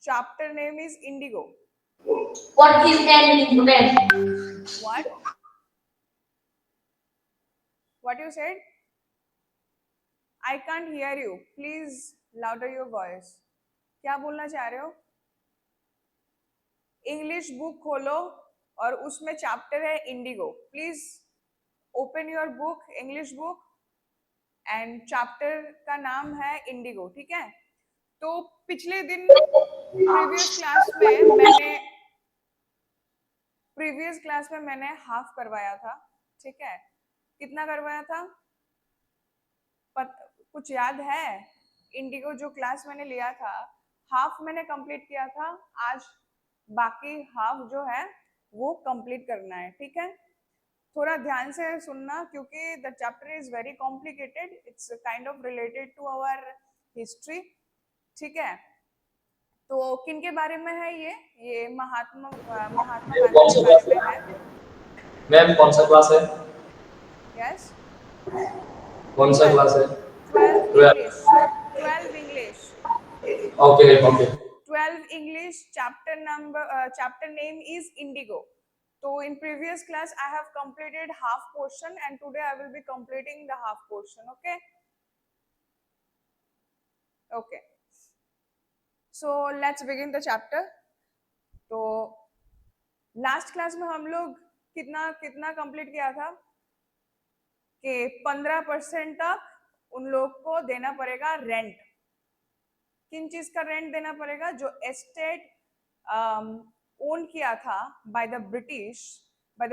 chapter name is Indigo. What is an indigo? What you said? I can't hear you. Please louder your voice. क्या बोलना चाह रहे हो? English book खोलो और उसमें चैप्टर है Indigo. Please open your book, English book, and chapter का नाम है इंडिगो. ठीक है. तो पिछले दिन प्रीवियस क्लास में मैंने हाफ करवाया था. ठीक है. कितना करवाया था? कुछ याद है? इंडिगो जो क्लास मैंने लिया था, हाफ मैंने कंप्लीट किया था. आज बाकी हाफ जो है वो कंप्लीट करना है. ठीक है. थोड़ा ध्यान से सुनना क्योंकि the chapter is very complicated. It's kind of related to our history. ठीक है. तो किन के बारे में है ये महात्मा गांधी के बारे में है. मैम कौन सा क्लास है? यस. कौन सा क्लास है? 12 English. Okay okay. 12 English chapter name is Indigo. So in previous class I have completed half portion and today I will be completing the half portion. Okay. So let's begin the chapter. तो last class में हम लोग कितना complete किया था कि 15% तक उन लोग को देना पड़ेगा रेंट. किन चीज का रेंट देना पड़ेगा? जो एस्टेट ओन किया था बाय द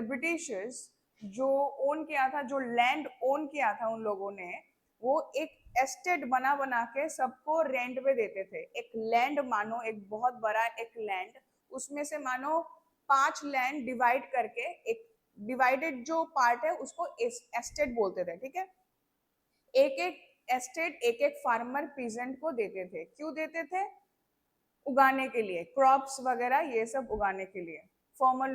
ब्रिटिशर्स, जो ओन किया था, जो लैंड ओन किया था उन लोगों ने, वो एक एस्टेट बना के सबको रेंट पे देते थे. एक लैंड मानो, एक बहुत बड़ा एक लैंड, उसमें से मानो 5 लैंड डिवाइड करके एक डिवाइडेड जो पार्ट है उसको एस्टेट बोलते थे. ठीक है. एक एस्टेट एक फार्मर पीजेंट को देते थे. क्यों देते थे? उगाने के लिए, क्रॉप्स वगैरह ये सब उगाने के लिए फॉर्मर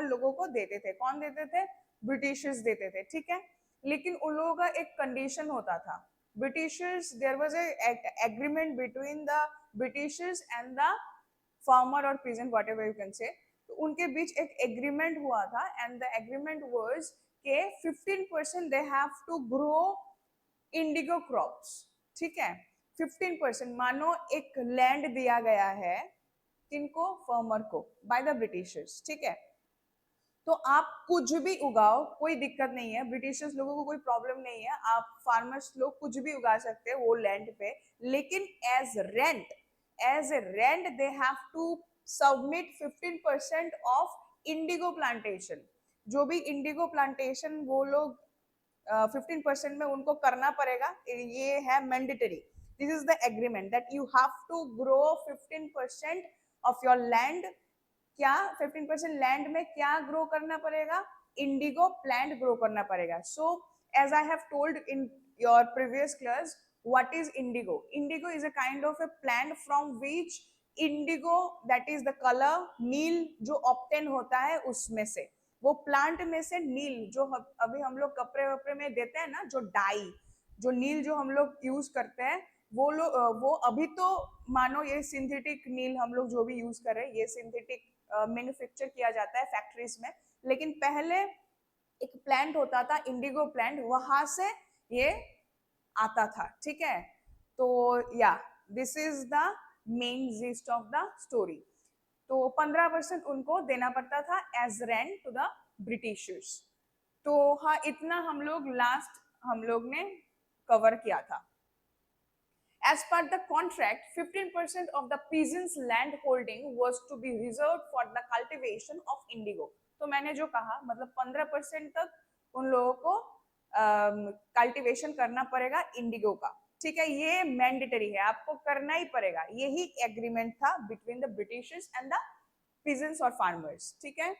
लोगों को देते थे. कौन देते थे? ब्रिटिशर्स देते थे. ठीक है. लेकिन उन लोगों का एक कंडीशन होता था. Britishers, there was agreement between the Britishers and the farmer और peasant, whatever you can say. तो उनके बीच एक एग्रीमेंट हुआ था एंड द एग्रीमेंट वाज के 15% they have to grow indigo crops. ठीक है. 15%. मानो एक लैंड दिया गया है किनको? फार्मर को, बाय द ब्रिटिशर्स. ठीक है. तो आप कुछ भी उगाओ, कोई दिक्कत नहीं है. ब्रिटिशर्स लोगों को कोई प्रॉब्लम नहीं है. आप फार्मर्स लोग कुछ भी उगा सकते हैं वो लैंड पे. लेकिन as a rent they have to submit 15% of indigo plantation. जो भी इंडिगो प्लांटेशन वो लोग 15% में उनको करना पड़ेगा. ये है mandatory. This is the agreement that you have to grow 15% of your land. क्या 15% लैंड में क्या ग्रो करना पड़ेगा? इंडिगो प्लांट ग्रो करना पड़ेगा. So as I have told in your previous class, what is indigo? Indigo is a kind of a plant from which indigo, that is the colour नील जो obtain होता है उसमें से, वो प्लांट में से नील जो अभी हम लोग कपड़े वपड़े में देते हैं ना, जो डाई, जो नील जो हम लोग यूज करते हैं, वो अभी तो मानो ये सिंथेटिक नील हम लोग जो भी यूज कर रहे हैं ये सिंथेटिक मैन्युफैक्चर किया जाता है फैक्ट्रीज में. लेकिन पहले एक प्लांट होता था इंडिगो प्लांट, वहां से ये आता था. ठीक है. तो या this is the main gist of the story. तो 15% उनको देना पड़ता था as rent to the Britishers. तो हाँ, इतना हम लोग ने कवर किया था. As per the contract, 15% of the peasants' land holding was to be reserved for the cultivation of indigo. तो मैंने जो कहा मतलब 15% तक उन लोगों को कल्टीवेशन करना पड़ेगा इंडिगो का. ठीक है. ये मैंडेटरी है, आपको करना ही पड़ेगा. यही एग्रीमेंट था between the Britishers and the peasants और farmers. ठीक है.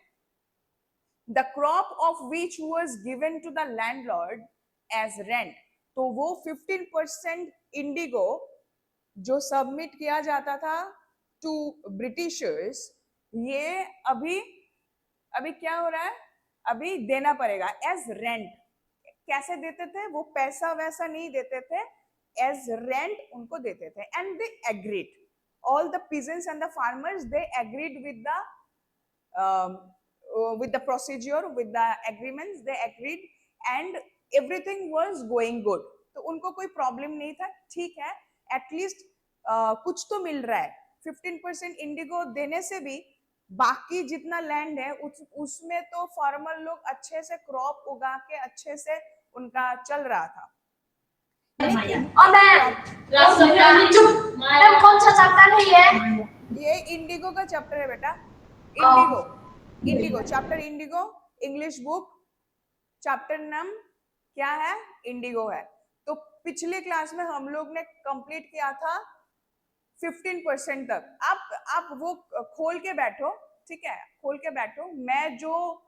The crop of which was given to the landlord as rent. तो वो 15% इंडिगो जो सबमिट किया जाता था टू ब्रिटिशर्स, ये अभी क्या हो रहा है? अभी देना पड़ेगा एज रेंट. कैसे देते थे? वो पैसा वैसा नहीं देते थे, एज रेंट उनको देते थे. And they agreed. all the peasants and the farmers, they agreed with the procedure, with the agreements, they agreed, and everything was going good. तो उनको कोई प्रॉब्लम नहीं था, ठीक है, एटलीस्ट कुछ तो मिल रहा है. 15% इंडिगो देने से भी बाकी जितना लैंड है उसमें तो फार्मर लोग अच्छे से क्रॉप उगा के अच्छे से उनका चल रहा था. लेकिन मैम कौन सा चैप्टर है ये इंडिगो का चैप्टर है बेटा. Indigo, Indigo chapter, Indigo English book, chapter नाम क्या है? इंडिगो है. तो पिछले क्लास में हम लोग ने कंप्लीट किया था 15% तक. आप वो खोल के बैठो, ठीक है, खोल के बैठो. मैं जो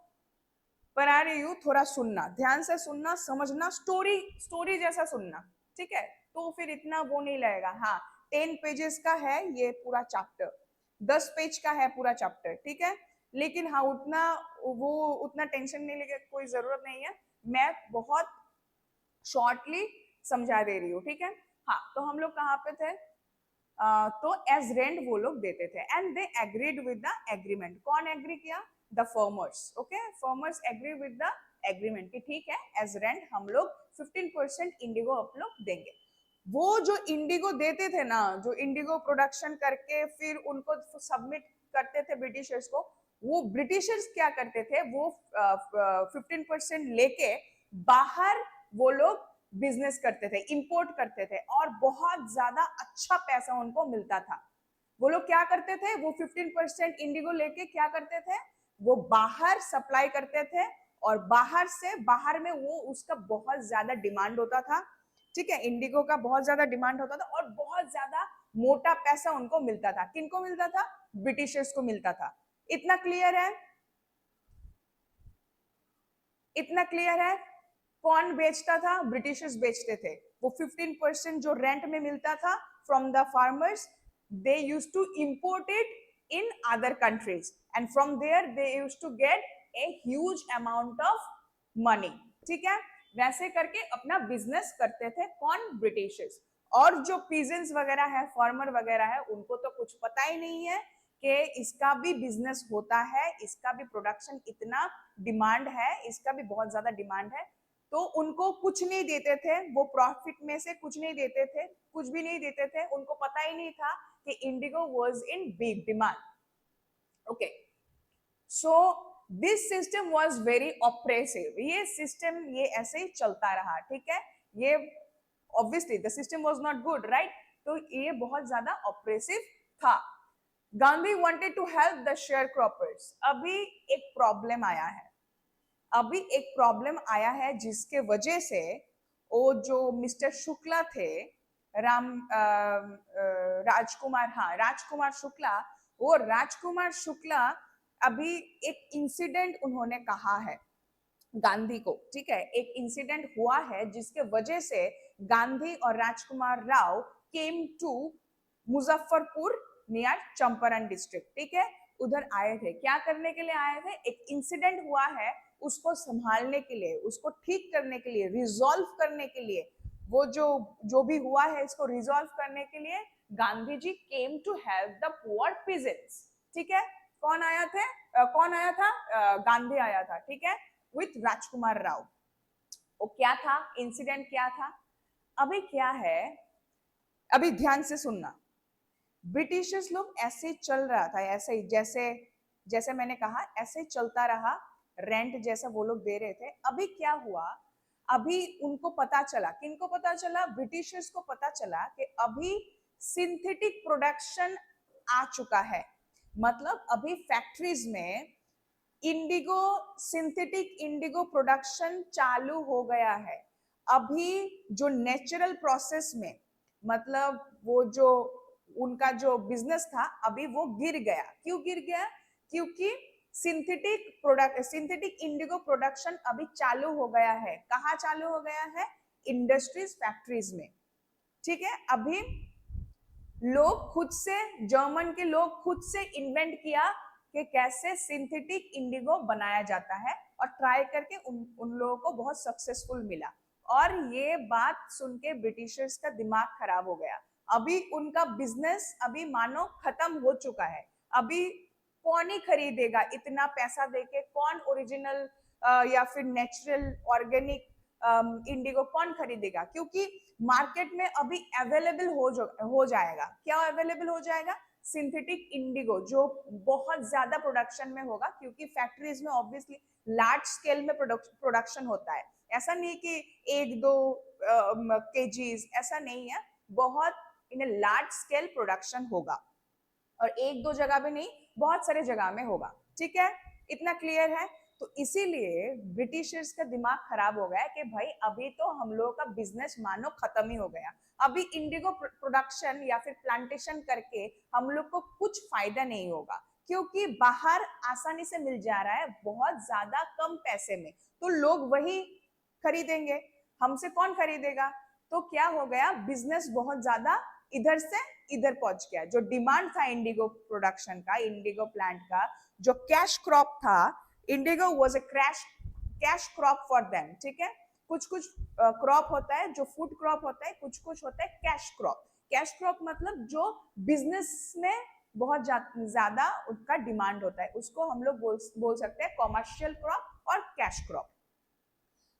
पढ़ा रही हूँ थोड़ा सुनना, ध्यान से सुनना, समझना, स्टोरी जैसा सुनना, ठीक है, तो फिर इतना वो नहीं लगेगा. हाँ, 10 पेजेस का है ये पूरा चैप्टर, 10 पेज का है पूरा चैप्टर, ठीक है. लेकिन हाँ, उतना टेंशन नहीं लेके कोई जरूरत नहीं है. मैं बहुत शॉर्टली समझा दे रही हूँ, ठीक है. हाँ, तो हम लोग कहाँ पे थे? तो एज रेंट वो लोग देते थे, and they agreed with the agreement. कौन एग्री किया? The farmers. Okay, farmers agree with the agreement कि ठीक है, एज रेंट हम लोग 15% इंडिगो आप लोग देंगे. वो जो इंडिगो देते थे ना, जो इंडिगो प्रोडक्शन करके फिर उनको सबमिट करते थे ब्रिटिशर्स को, वो ब्रिटिशर्स क्या करते थे, वो 15% लेके बाहर वो लोग बिजनेस करते थे, इंपोर्ट करते थे, और बहुत ज्यादा अच्छा पैसा उनको मिलता था. वो लोग क्या करते थे? वो 15% इंडिगो लेके क्या करते थे? वो बाहर सप्लाई करते थे, और बाहर में वो उसका बहुत ज्यादा डिमांड होता था, ठीक है, इंडिगो का बहुत ज्यादा डिमांड होता था, और बहुत ज्यादा मोटा पैसा उनको मिलता था. किनको मिलता था? ब्रिटिशर्स को मिलता था. इतना क्लियर है? इतना क्लियर है? कौन बेचता था? ब्रिटिशर्स बेचते थे. वो 15% जो रेंट में मिलता था from the farmers, they used to import it in other countries, and from there they used to get a huge amount of money. ठीक है, वैसे करके अपना बिजनेस करते थे. कौन? ब्रिटिशर्स. और जो पीजेंट्स वगैरह है, फार्मर वगैरह है, उनको तो कुछ पता ही नहीं है कि इसका भी बिजनेस होता है, इसका भी प्रोडक्शन इतना डिमांड है, इसका भी बहुत ज्यादा डिमांड है. तो उनको कुछ नहीं देते थे, वो प्रॉफिट में से कुछ नहीं देते थे, कुछ भी नहीं देते थे. उनको पता ही नहीं था कि indigo was in big demand. Okay, so this system was very oppressive. ये सिस्टम ये ऐसे ही चलता रहा, ठीक है. ये obviously the system was not good, right. तो ये बहुत ज्यादा ऑप्रेसिव था. Gandhi wanted to help the share croppers. अभी एक प्रॉब्लम आया है, जिसके वजह से वो जो मिस्टर शुक्ला थे, राजकुमार शुक्ला, वो राजकुमार शुक्ला अभी एक इंसिडेंट उन्होंने कहा है गांधी को, ठीक है. एक इंसिडेंट हुआ है जिसके वजह से गांधी और Rajkumar Rao came to Muzaffarpur near Champaran district, ठीक है. उधर आए थे. क्या करने के लिए आए थे? एक इंसिडेंट हुआ है, उसको संभालने के लिए, उसको ठीक करने के लिए, रिजॉल्व करने के लिए, वो जो भी हुआ है इसको रिजॉल्व करने के लिए Gandhi ji came to help the poor peasants, ठीक है. कौन आया था? गांधी आया था, ठीक है, विथ राजकुमार राव. वो क्या था इंसिडेंट, क्या था? अभी क्या है, अभी ध्यान से सुनना. ब्रिटिशर्स लोग ऐसे चल रहा था, ऐसे ही जैसे मैंने कहा, ऐसे चलता रहा. रेंट जैसा वो लोग दे रहे थे. अभी क्या हुआ? अभी उनको पता चला, किनको पता चला? ब्रिटिशर्स को पता चला कि अभी सिंथेटिक प्रोडक्शन आ चुका है. मतलब अभी फैक्ट्रीज में सिंथेटिक इंडिगो प्रोडक्शन चालू हो गया है. अभी जो नेचुरल प्रोसेस में, मतलब वो जो उनका जो बिजनेस था, अभी वो गिर गया. क्यों गिर गया? क्योंकि सिंथेटिक इंडिगो प्रोडक्शन अभी चालू हो गया है. कहाँ चालू हो गया है? इंडस्ट्रीज, फैक्ट्रीज में, ठीक है. अभी लोग खुद से, जर्मन के लोग खुद से इन्वेंट किया कि कैसे सिंथेटिक इंडिगो बनाया जाता है, और ट्राई करके उन लोगों को बहुत सक्सेसफुल मिला. और ये बात सुन के ब्रिटिशर्स का दिमाग खराब हो गया. अभी उनका बिजनेस अभी मानो खत्म हो चुका है। अभी कौन ही खरीदेगा इतना पैसा देके, कौन ओरिजिनल या फिर नेचुरल ऑर्गेनिक इंडिगो कौन खरीदेगा, क्योंकि मार्केट में अभी अवेलेबल हो जाएगा। क्या अवेलेबल हो जाएगा? सिंथेटिक इंडिगो, जो बहुत ज्यादा प्रोडक्शन में होगा, क्योंकि फैक्ट्रीज में ऑब्वियसली लार्ज स्केल में प्रोडक्शन होता है। ऐसा नहीं कि एक दो केजीज, ऐसा नहीं है, बहुत इन लार्ज स्केल प्रोडक्शन होगा, और एक दो जगह भी नहीं, बहुत सारे जगह में होगा। ठीक है, इतना क्लियर है? तो इसीलिए ब्रिटिशर्स का दिमाग खराब हो गया कि भाई अभी तो हम लोगों का बिजनेस मानो खत्म ही हो गया, अभी इंडिगो प्रोडक्शन या फिर प्लांटेशन करके हम लोग को कुछ फायदा नहीं होगा, क्योंकि बाहर आसानी से मिल जा रहा है बहुत ज्यादा कम पैसे में, तो लोग वही खरीदेंगे, हमसे कौन खरीदेगा? तो क्या हो गया, बिजनेस बहुत ज्यादा इधर से इधर पहुंच गया। जो डिमांड था इंडिगो प्रोडक्शन का, इंडिगो प्लांट का, जो कैश क्रॉप था, Indigo was a cash crop for them. ठीक है, कुछ कुछ क्रॉप होता है जो फूड क्रॉप होता है, कुछ कुछ होता है कैश क्रॉप। कैश क्रॉप मतलब जो बिजनेस में बहुत ज्यादा उसका डिमांड होता है, उसको हम लोग बोल सकते हैं कॉमर्शियल क्रॉप और कैश क्रॉप।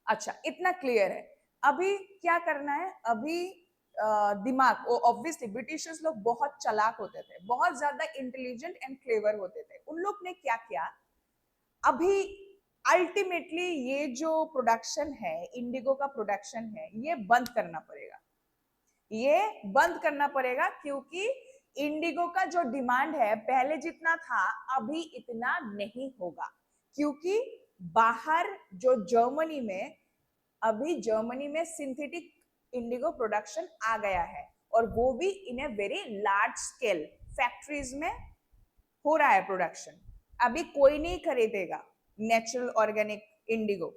अच्छा, इतना क्लियर है? अभी क्या करना है? अभी दिमाग, ऑब्वियसली ब्रिटिशर्स लोग बहुत चालाक होते थे, बहुत ज्यादा इंटेलिजेंट एंड क्लेवर होते थे। उन लोग ने क्या किया, अभी अल्टीमेटली ये जो प्रोडक्शन है, इंडिगो का प्रोडक्शन है, ये बंद करना पड़ेगा। ये बंद करना पड़ेगा, क्योंकि इंडिगो का जो डिमांड है पहले जितना था अभी इतना नहीं होगा, क्योंकि बाहर जो जर्मनी में, अभी जर्मनी में सिंथेटिक इंडिगो प्रोडक्शन आ गया है, और वो भी in a very large scale factories में हो रहा है प्रोडक्शन। अभी कोई नहीं खरीदेगा नेचुरल ऑर्गेनिक इंडिगो।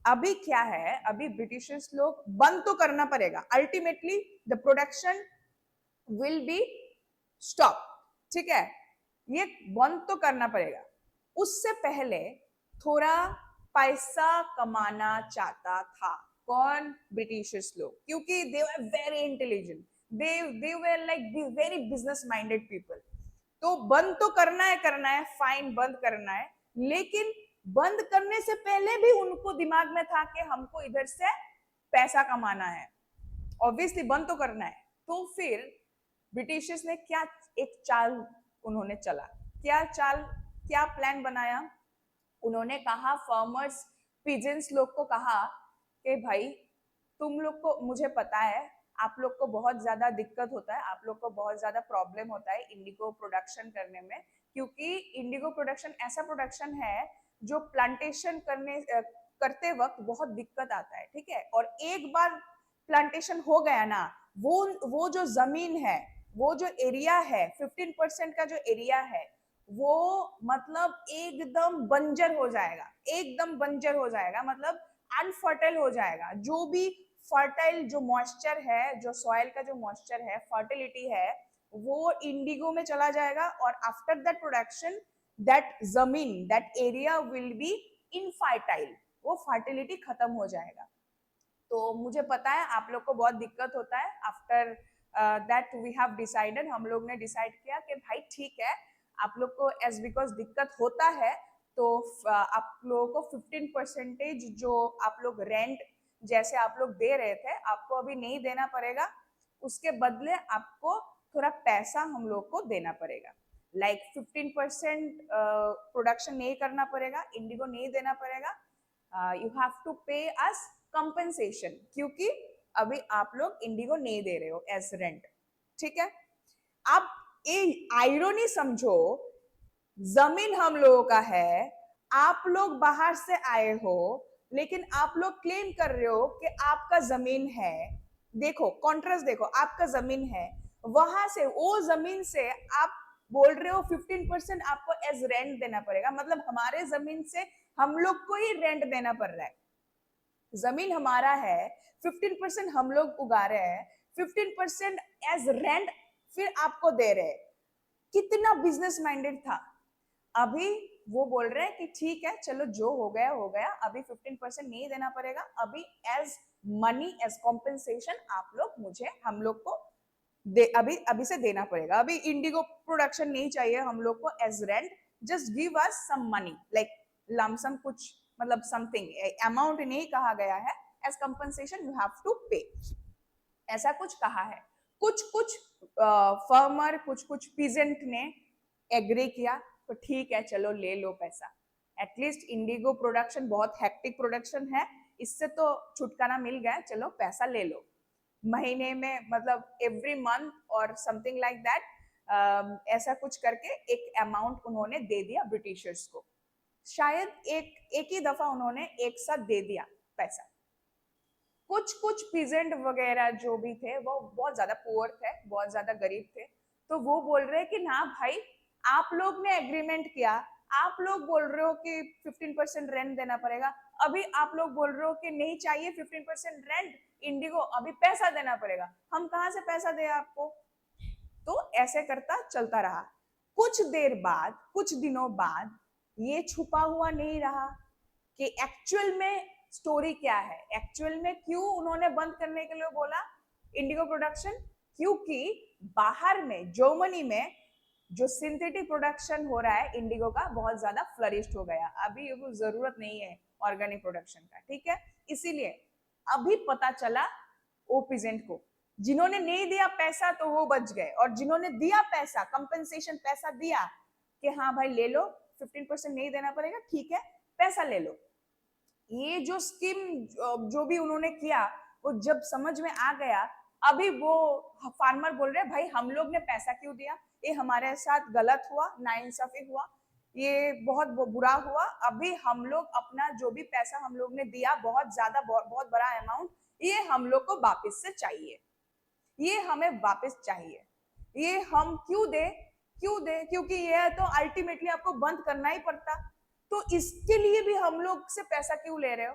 अभी क्या है, अभी ब्रिटिशर्स लोग बंद तो करना पड़ेगा, ultimately the production will be stop. ठीक है, ये बंद तो करना पड़ेगा। उससे पहले थोड़ा पैसा कमाना चाहता था कौन? ब्रिटिशर्स लोग, क्योंकि they were very intelligent, they were like very business minded people. तो बंद तो करना है, फाइन, बंद करना है, लेकिन बंद करने से पहले भी उनको दिमाग में था कि हमको इधर से पैसा कमाना है, ऑब्वियसली बंद तो करना है। तो फिर ब्रिटिशर्स ने क्या एक चाल उन्होंने चला, क्या चाल, क्या प्लान बनाया? उन्होंने कहा फार्मर्स, पिजेंस लोग को कहा कि भाई तुम लोग को, मुझे पता है आप लोग को बहुत ज्यादा दिक्कत होता है, आप लोग को बहुत ज्यादा प्रॉब्लम होता है इंडिगो प्रोडक्शन करने में, क्योंकि इंडिगो प्रोडक्शन ऐसा प्रोडक्शन है जो प्लांटेशन करते वक्त बहुत दिक्कत आता है। ठीक है, और एक बार प्लांटेशन हो गया ना, वो जो जमीन है, वो जो एरिया है, 15% का जो एरिया है, वो मतलब एकदम बंजर हो जाएगा, एकदम बंजर हो जाएगा, मतलब अनफर्टाइल हो जाएगा। जो भी फर्टाइल जो मॉइस्चर है, जो सॉइल का जो मॉइस्चर है, फर्टिलिटी है, वो इंडिगो में चला जाएगा, और आफ्टर दैट प्रोडक्शन दैट जमीन, that area will be infertile, वो फर्टिलिटी खत्म हो जाएगा। तो मुझे पता है आप लोग को बहुत दिक्कत होता है। After that we have decided, हम लोग ने डिसाइड किया कि भाई ठीक है, आप लोग को एज बिकॉज दिक्कत होता है, तो आप लोगों को 15% जो आप लोग रेंट जैसे आप लोग दे रहे थे, आपको अभी नहीं देना पड़ेगा, उसके बदले आपको थोड़ा पैसा हम लोग को देना पड़ेगा। लाइक 15% प्रोडक्शन नहीं करना पड़ेगा, इंडिगो नहीं देना पड़ेगा, यू हैव टू पे अस कंपनसेशन, क्योंकि अभी आप लोग इंडिगो नहीं दे रहे हो एज रेंट। ठीक है, अब ये आयरनी समझो, जमीन हम लोगों का है, आप लोग बाहर से आए हो, लेकिन आप लोग क्लेम कर रहे हो कि आपका जमीन है। देखो कॉन्ट्रास्ट, देखो आपका जमीन है, वहां से वो जमीन से आप बोल रहे हो 15% आपको एज रेंट देना पड़ेगा, मतलब हमारे जमीन से हम लोग को ही रेंट देना पड़ रहा है। जमीन हमारा है, 15% हम लोग उगा रहे हैं, 15% एज रेंट फिर आपको दे रहे हैं। कितना बिजनेस माइंडेड था। अभी वो बोल रहे हैं कि ठीक है, चलो जो हो गया हो गया, अभी 15% नहीं देना पड़ेगा, अभी एज मनी, एज कॉम्पेंसेशन आप लोग मुझे, हम लोग को अभी अभी से देना पड़ेगा। अभी इंडिगो प्रोडक्शन नहीं चाहिए हम लोग को as rent, just give us some money like lump sum, कुछ मतलब समथिंग अमाउंट नहीं कहा गया है, as compensation you have to pay, ऐसा कुछ कहा है। कुछ कुछ फर्मर, कुछ कुछ पीजेंट ने एग्री किया, तो ठीक है चलो ले लो पैसा। एटलीस्ट इंडिगो प्रोडक्शन बहुत हेक्टिक प्रोडक्शन है, इससे तो छुटकारा मिल गया, चलो पैसा ले लो। महीने में मतलब एवरी मंथ और समथिंग लाइक दैट, ऐसा कुछ करके एक अमाउंट उन्होंने दे दिया ब्रिटिशर्स को। शायद एक ही दफा उन्होंने एक साथ दे दिया पैसा। कुछ कुछ पीजेंट वगैरह जो भी थे वो बहुत ज्यादा पुअर थे, बहुत ज्यादा गरीब थे, तो वो बोल रहे कि ना भाई, आप लोग ने एग्रीमेंट किया, आप लोग बोल रहे हो कि 15% रेंट देना पड़ेगा, अभी आप लोग बोल रहे हो कि नहीं चाहिए 15% रेंट इंडिगो, अभी पैसा देना पड़ेगा, हम कहां से पैसा दे आपको। तो ऐसे करता चलता रहा। कुछ देर बाद, कुछ दिनों बाद ये छुपा हुआ नहीं रहा कि एक्चुअल में स्टोरी क्या है, एक्चुअल में क्यों उन्होंने बंद करने के लिए बोला इंडिगो प्रोडक्शन। क्योंकि बाहर में जर्मनी में जो सिंथेटिक प्रोडक्शन हो रहा है इंडिगो का बहुत ज्यादा फ्लरिश्ड हो गया, अभी ये जरूरत नहीं है ऑर्गेनिक प्रोडक्शन का, ठीक है। इसीलिए अभी पता चला ओ पीजेंट को, जिन्होंने नहीं दिया पैसा तो वो बच गए, और जिन्होंने दिया पैसा, कंपनसेशन पैसा दिया कि हाँ भाई ले लो, 15% नहीं देना पड़ेगा, ठीक है पैसा ले लो। ये जो स्कीम जो भी उन्होंने किया वो जब समझ में आ गया, अभी वो फार्मर बोल रहे भाई हम लोग ने पैसा क्यों दिया, ये हमारे साथ गलत हुआ, नाइंसाफी हुआ, ये बहुत बुरा हुआ, अभी हम लोग अपना जो भी पैसा हम लोग ने दिया, बहुत ज्यादा बहुत बड़ा अमाउंट, ये हम लोग को वापस से चाहिए, ये हमें वापस चाहिए। ये हम क्यों दे, क्योंकि ये तो अल्टीमेटली आपको बंद करना ही पड़ता, तो इसके लिए भी हम लोग से पैसा क्यों ले रहे हो,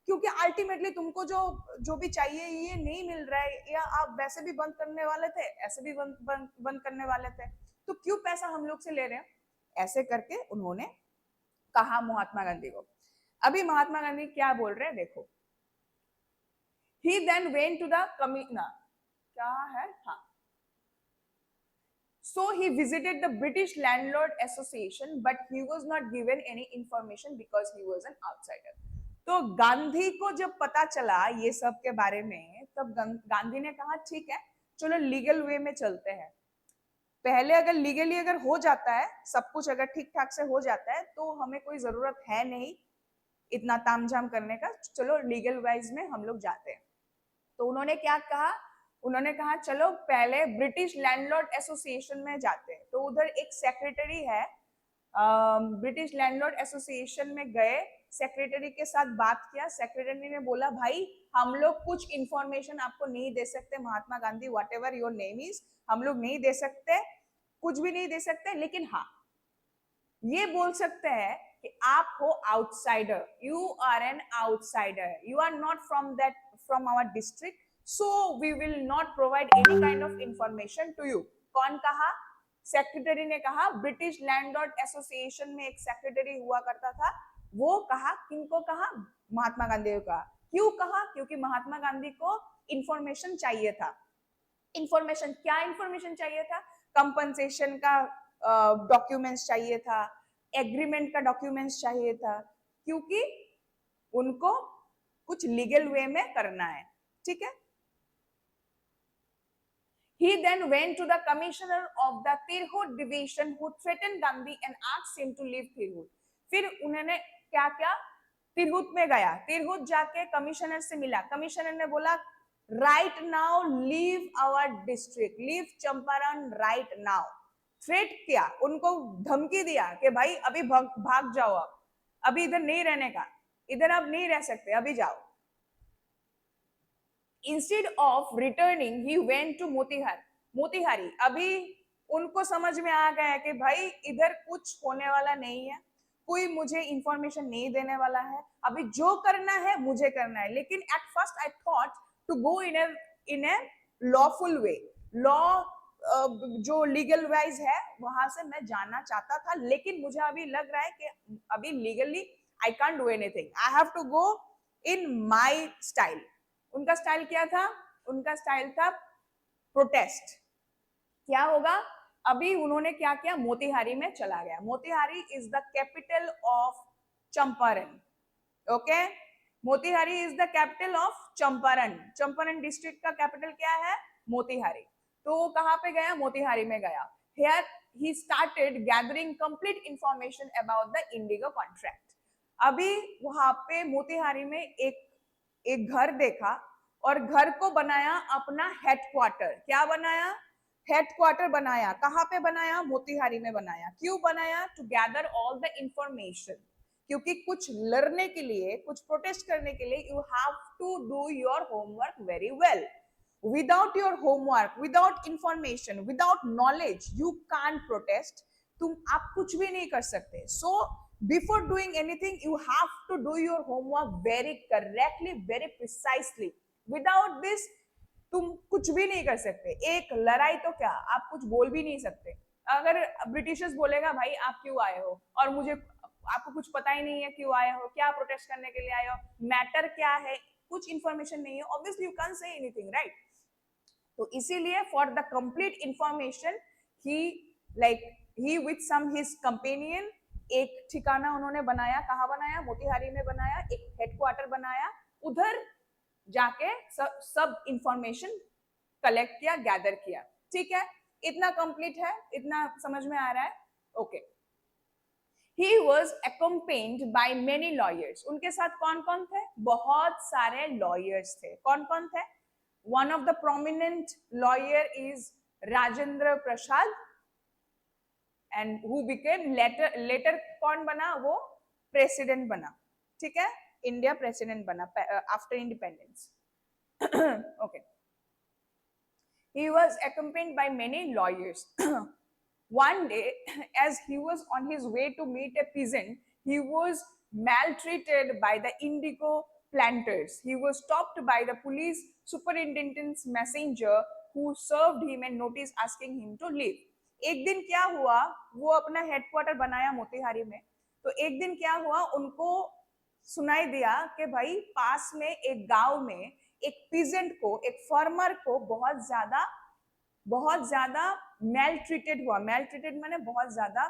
क्योंकि अल्टीमेटली तुमको जो भी चाहिए ये नहीं मिल रहा है, या आप वैसे भी बंद करने वाले थे, ऐसे भी बंद करने वाले थे, तो क्यों पैसा हम लोग से ले रहे हो। ऐसे करके उन्होंने कहा महात्मा गांधी को। अभी महात्मा गांधी क्या बोल रहे हैं देखो। He then went to the commissioner, क्या है, हाँ, so he visited the British Landlord Association but he was not given any information because he was an outsider। तो गांधी को जब पता चला ये सब के बारे में, तब गांधी ने कहा ठीक है चलो लीगल वे में चलते हैं, पहले अगर लीगली अगर हो जाता है सब कुछ, अगर ठीक ठाक से हो जाता है तो हमें कोई जरूरत है नहीं इतना तामझाम करने का, चलो लीगल वाइज में हम लोग जाते हैं। तो उन्होंने क्या कहा, उन्होंने कहा चलो पहले ब्रिटिश लैंडलॉर्ड एसोसिएशन में जाते हैं। तो उधर एक सेक्रेटरी है, ब्रिटिश लैंडलॉर्ड एसोसिएशन में गए, सेक्रेटरी के साथ बात किया, सेक्रेटरी ने बोला भाई हम लोग कुछ इंफॉर्मेशन आपको नहीं दे सकते, Mahatma Gandhi whatever your name is, हम लोग नहीं दे सकते, कुछ भी नहीं दे सकते, लेकिन हाँ ये बोल सकते हैं कि आप हो outsider, you are an outsider, you are not from our district, so we will not provide any kind of information to you. कौन कहा, सेक्रेटरी ने कहा, ब्रिटिश लैंडलॉर्ड एसोसिएशन में एक सेक्रेटरी हुआ करता था, वो कहा, किनको कहा, महात्मा गांधी को कहा। क्यों कहा, क्योंकि महात्मा गांधी को इंफॉर्मेशन चाहिए था। इंफॉर्मेशन, क्या इंफॉर्मेशन चाहिए था, कंपनसेशन का डॉक्यूमेंट्स चाहिए था, एग्रीमेंट का डॉक्यूमेंट्स चाहिए था, क्योंकि उनको कुछ लीगल वे में करना है, ठीक है। He then went to the commissioner of the Tirhut division who threatened Gandhi and asked him to leave Tirhut। फिर उन्होंने क्या क्या, तिरहुत में गया, तिरहुत जाके कमिश्नर से मिला, कमिश्नर ने बोला right now leave our district, leave Champaran right now. Threat किया, उनको धमकी दिया कि भाई अभी भाग जाओ, आप अभी इधर नहीं रहने का, इधर आप नहीं रह सकते, अभी जाओ। Instead of returning he went to Motihari. अभी उनको समझ में आ गया कि भाई इधर कुछ होने वाला नहीं है, कोई मुझे इंफॉर्मेशन नहीं देने वाला है, अभी जो करना है मुझे करना है। लेकिन at first I thought to go in a lawful way, law जो लीगल वाइज है वहां से मैं जाना चाहता था, लेकिन मुझे अभी लग रहा है कि अभी legally I can't do anything, I have to go in my style. उनका स्टाइल क्या था, उनका स्टाइल था प्रोटेस्ट, क्या होगा, अभी उन्होंने क्या किया, मोतिहारी में चला गया. Motihari is the capital of Champaran. Okay, Motihari is the capital of Champaran. Champaran district का कैपिटल क्या है, मोतिहारी. तो वो कहाँ पे गया, मोतिहारी में गया. Here he started gathering complete information about the Indigo contract. अभी वहां पे मोतिहारी में एक घर देखा और घर को बनाया अपना हेडक्वार्टर. क्या बनाया, हेडक्वार्टर बनाया. कहाँ पे बनाया, मोतिहारी में बनाया. क्यों बनाया, to gather all the information. क्योंकि कुछ लड़ने के लिए, कुछ प्रोटेस्ट करने के लिए you have to do your homework very well. Without your homework, without information, without knowledge, you can't protest. आप कुछ भी नहीं कर सकते. So before doing anything, you have to do your homework very correctly, very precisely. Without this, तुम कुछ भी नहीं कर सकते. एक लड़ाई तो क्या, आप कुछ बोल भी नहीं सकते. अगर ब्रिटिशर्स बोलेगा भाई आप क्यों आए हो, और मुझे आपको कुछ पता ही नहीं है क्यों आए हो, क्या प्रोटेस्ट करने के लिए आए हो, मैटर क्या है, कुछ इंफॉर्मेशन नहीं है, obviously you can say anything, right. तो इसीलिए for the complete information he with some his companion एक ठिकाना उन्होंने बनाया. कहाँ बनाया, मोतिहारी में बनाया. एक हेडक्वार्टर बनाया, उधर जाके सब इंफॉर्मेशन कलेक्ट किया, गैदर किया. ठीक है, इतना कंप्लीट है, इतना समझ में आ रहा है. Okay. He was accompanied by many lawyers. उनके साथ कौन कौन थे, बहुत सारे lawyers थे. कौन कौन थे, one of the prominent lawyer is Rajendra Prasad, and who became later कौन बना, वो president बना. ठीक है, इंडिया president बना after independence. Okay. He was accompanied by many lawyers. One day, as he was on his way to meet a peasant, he was maltreated by the indigo planters. He was stopped by the police superintendent's messenger, who served him a notice asking him to leave. एक दिन क्या हुआ, वो अपना headquarter बनाया मोतिहारी में. तो एक दिन क्या हुआ, उनको सुनाई दिया कि भाई पास में एक गांव में एक पीजेंट को, एक फार्मर को बहुत ज्यादा मेलट्रीटेड हुआ. मेलट्रीटेड माने बहुत ज्यादा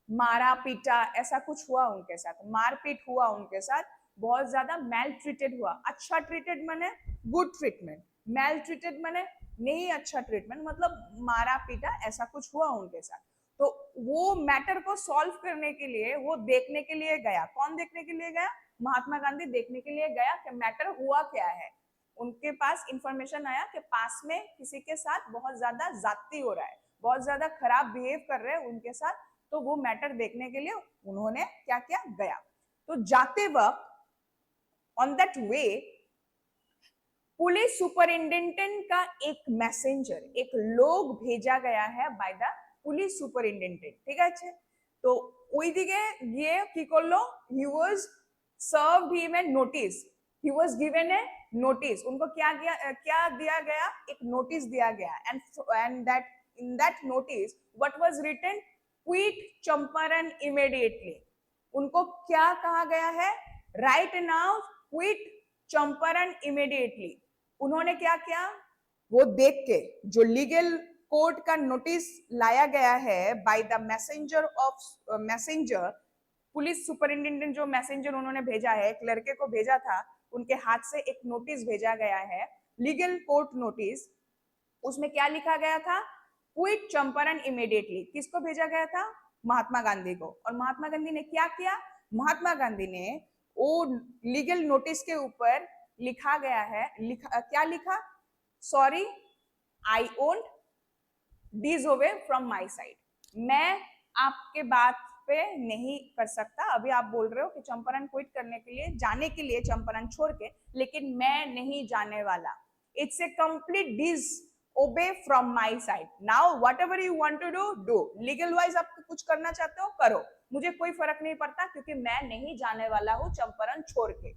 मारा पीटा, ऐसा कुछ हुआ उनके साथ, मारपीट हुआ उनके साथ, बहुत ज्यादा मेलट्रीटेड हुआ. अच्छा ट्रीटेड माने गुड ट्रीटमेंट, मेलट्रीटेड माने नहीं अच्छा ट्रीटमेंट, मतलब मारा पीटा, ऐसा कुछ हुआ उनके साथ. तो वो मैटर को सॉल्व करने के लिए वो देखने के लिए गया. कौन देखने के लिए गया, महात्मा गांधी देखने के लिए गया कि मैटर हुआ क्या है. उनके पास इंफॉर्मेशन आया कि पास में किसी के साथ बहुत ज्यादा जाती हो रहा है, बहुत ज्यादा खराब बिहेव कर रहे हैं उनके साथ. तो वो मैटर देखने के लिए उन्होंने क्या किया, गया. तो जाते वक्त on that way police superintendent का एक मैसेंजर, एक लोग भेजा गया है बाय द पुलिस सुपरिटेंडेंट. ठीक है, अच्छे. तो ওই দিকে গিয়ে কি করলো, he was served him a notice. He was given a notice. उनको क्या दिया गया, एक नोटिस दिया गया. and that in that notice what was written, quit Champaran immediately. उनको क्या कहा गया है, right now quit Champaran immediately. उन्होंने क्या किया, वो देख के जो लीगल कोर्ट का नोटिस लाया गया है by the messenger, police superintendent जो मैसेंजर उन्होंने भेजा है, एक लड़के को भेजा था, उनके हाथ से एक नोटिस भेजा गया है, लीगल कोर्ट नोटिस. उसमें क्या लिखा गया था, क्विट चंपारण इमीडिएटली. किसको भेजा गया था, महात्मा गांधी को. और महात्मा गांधी ने क्या किया, महात्मा गांधी ने वो लीगल नोटिस के ऊपर लिखा गया है, क्या लिखा, sorry I won't disobey from my side. मैं आपके बात पे नहीं कर सकता. अभी आप बोल रहे हो कि चंपारण क्विट करने के लिए, जाने के लिए चंपारण छोड़ के, लेकिन मैं नहीं जाने वाला. It's a complete disobey from my side. Now whatever you want to do, legal wise आप कुछ करना चाहते हो करो, मुझे कोई फर्क नहीं पड़ता, क्योंकि मैं नहीं जाने वाला हूं चंपारण छोड़ के.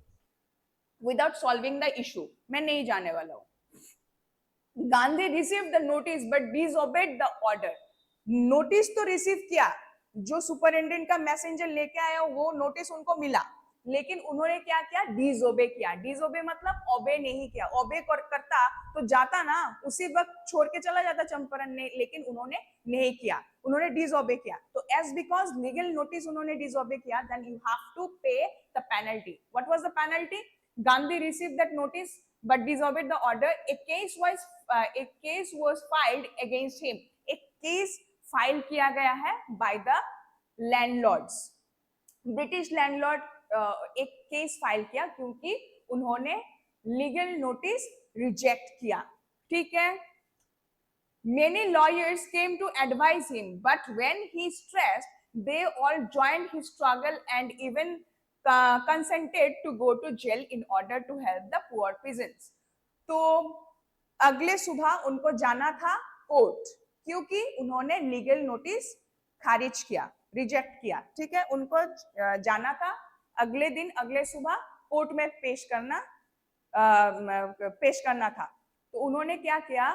विदाउट सॉल्विंग द इशू, मैं नहीं जाने वाला हूं. Gandhi received the notice but disobeyed the order. Notice तो रिसीव किया, जो सुपरिटेंडेंट का मैसेंजर लेके आया वो नोटिस उनको मिला, लेकिन उन्होंने क्या किया, डिसोबे किया। डिसोबे मतलब ओबे नहीं किया। ओबे करता तो जाता ना, उसी वक्त छोड़ के चला जाता चंपारण ने, लेकिन उन्होंने नहीं किया, उन्होंने डिसोबे किया। तो एज बिकॉज लीगल नोटिस उन्होंने डिसोबे किया, देन यू हैव टू पे the penalty. What was the penalty? Gandhi received that notice but disobeyed the order. A case was filed against him. एक केस फाइल किया गया है by the landlords. British landlord एक case file किया क्योंकि उन्होंने legal notice reject किया। ठीक है। Many lawyers came to advise him, but when he stressed, they all joined his struggle and even consented to go to jail in order to help the poor peasants. तो अगले सुबह उनको जाना था court, क्योंकि उन्होंने लीगल नोटिस खारिज किया, रिजेक्ट किया। ठीक है, उनको जाना था अगले दिन, अगले सुबह कोर्ट में पेश करना था। तो उन्होंने क्या किया,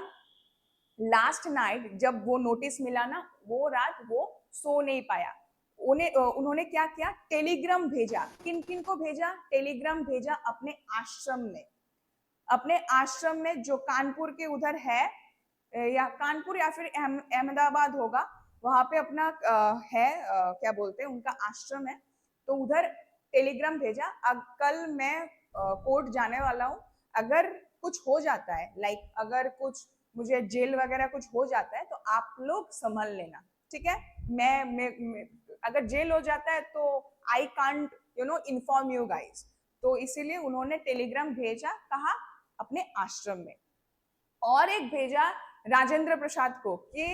लास्ट नाइट जब वो नोटिस मिला ना, वो रात वो सो नहीं पाया। उन्होंने क्या किया, टेलीग्राम भेजा। किन किन को भेजा? टेलीग्राम भेजा अपने आश्रम में, अपने आश्रम में जो कानपुर के उधर है, या कानपुर या फिर अहमदाबाद होगा, वहां पे अपना है, क्या बोलते हैं, उनका आश्रम है। तो उधर टेलीग्राम भेजा, अब कल मैं कोर्ट जाने वाला हूँ, अगर कुछ हो जाता है, लाइक अगर कुछ मुझे जेल वगैरह कुछ हो जाता है तो आप लोग संभाल लेना। ठीक है, मैं अगर जेल हो जाता है तो I can't inform you guys. तो इसीलिए उन्होंने टेलीग्राम भेजा, कहा अपने आश्रम में। और एक भेजा राजेंद्र प्रसाद को कि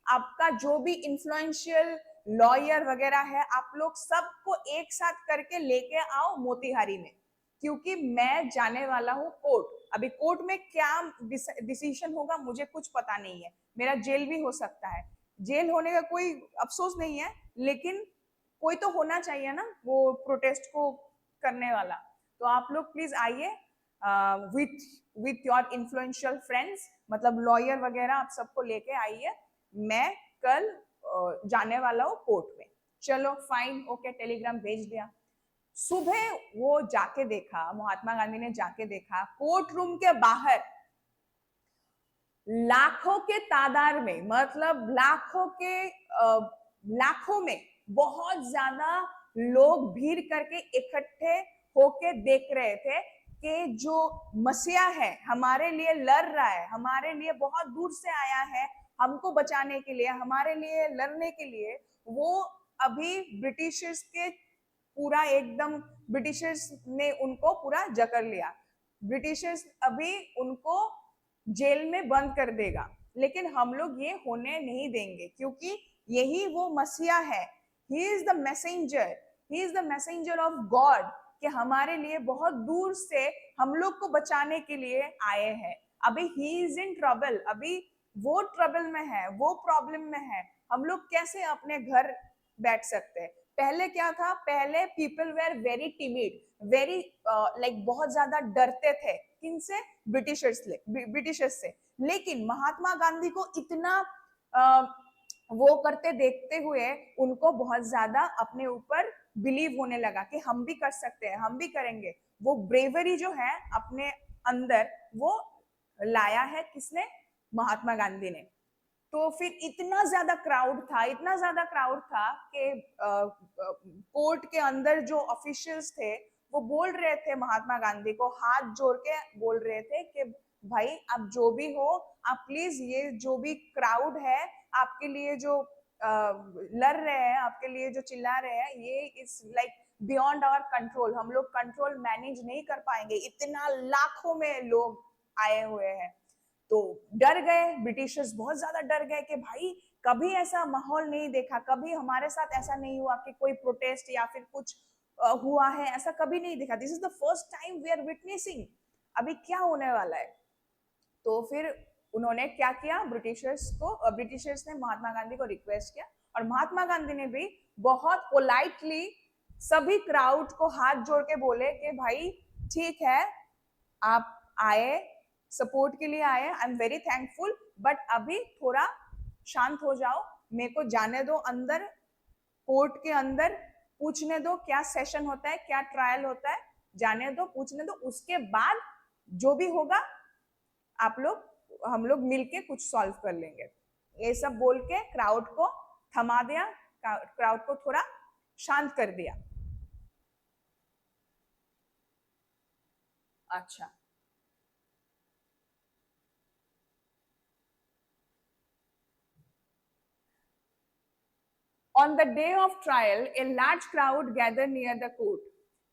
आपका जो भी इन्फ्लुएंशियल लॉयर वगैरह है, आप लोग सबको एक साथ करके लेके आओ मोतिहारी में, क्योंकि मैं जाने वाला हूँ कोर्ट। अभी कोर्ट में क्या डिसीजन होगा मुझे कुछ पता नहीं है, मेरा जेल भी हो सकता है। जेल होने का कोई अफसोस नहीं है, लेकिन कोई तो होना चाहिए ना वो प्रोटेस्ट को करने वाला। तो आप लोग प्लीज आइए विथ योर इन्फ्लुएंशियल फ्रेंड्स, मतलब लॉयर वगैरह, आप सबको लेके आइए। मैं कल जाने वाला हूँ कोर्ट में। चलो फाइन, ओके, टेलीग्राम भेज दिया। सुबह वो जाके देखा, महात्मा गांधी ने जाके देखा, कोर्ट रूम के बाहर लाखों के तादाद में, मतलब लाखों में बहुत ज्यादा लोग भीड़ करके इकट्ठे होके देख रहे थे कि जो मसीहा है, हमारे लिए लड़ रहा है, हमारे लिए बहुत दूर से आया है, हमको बचाने के लिए, हमारे लिए लड़ने के लिए, वो अभी ब्रिटिशर्स के पूरा एकदम, ब्रिटिशर्स ने उनको पूरा जकड़ लिया। ब्रिटिशर्स अभी उनको जेल में बंद कर देगा, लेकिन हम लोग ये होने नहीं देंगे, क्योंकि यही वो मसीहा है। He is the messenger, he is the messenger of God, कि हमारे लिए बहुत दूर से हम लोग को बचाने के लिए आए हैं। अभी ही इज इन ट्रबल, अभी वो ट्रबल में है, वो प्रॉब्लम में है। हम लोग कैसे अपने घर बैठ सकते हैं? पहले क्या था, पहले people were very timid, very like बहुत ज्यादा डरते थे। किनसे? ब्रिटिशर्स से। लेकिन महात्मा गांधी को इतना वो करते देखते हुए उनको बहुत ज्यादा अपने ऊपर बिलीव होने लगा कि हम भी कर सकते हैं, हम भी करेंगे। वो ब्रेवरी जो है अपने अंदर, वो लाया है किसने? महात्मा गांधी ने। तो फिर इतना ज्यादा क्राउड था कि कोर्ट के अंदर जो ऑफिशियल्स थे वो बोल रहे थे महात्मा गांधी को, हाथ जोड़ के बोल रहे थे कि भाई आप जो भी हो, आप प्लीज ये जो भी क्राउड है आपके लिए जो लड़ रहे हैं, आपके लिए जो चिल्ला रहे हैं, ये is like beyond our control, हम लोग कंट्रोल मैनेज नहीं कर पाएंगे, इतना लाखों में लोग आए हुए हैं। तो डर गए ब्रिटिशर्स, बहुत ज्यादा डर गए कि भाई कभी ऐसा माहौल नहीं देखा, कभी हमारे साथ ऐसा नहीं हुआ कि कोई प्रोटेस्ट या फिर कुछ हुआ है, ऐसा कभी नहीं देखा। This is the first time we are witnessing, अभी क्या होने वाला है। तो फिर उन्होंने क्या किया, ब्रिटिशर्स ने महात्मा गांधी को रिक्वेस्ट किया, और महात्मा गांधी ने भी बहुत पोलाइटली सभी क्राउड को हाथ जोड़ के बोले कि भाई ठीक है, आप आए, सपोर्ट के लिए आए, I am very thankful, but अभी थोड़ा शांत हो जाओ, मेरे को जाने दो अंदर, कोर्ट के अंदर पूछने दो क्या सेशन होता है, क्या ट्रायल होता है, जाने दो, पूछने दो, उसके बाद जो भी होगा हम लोग मिलके कुछ सॉल्व कर लेंगे। ये सब बोल के क्राउड को थमा दिया, क्राउड को थोड़ा शांत कर दिया। अच्छा, on the day of trial, a large crowd gathered near the court.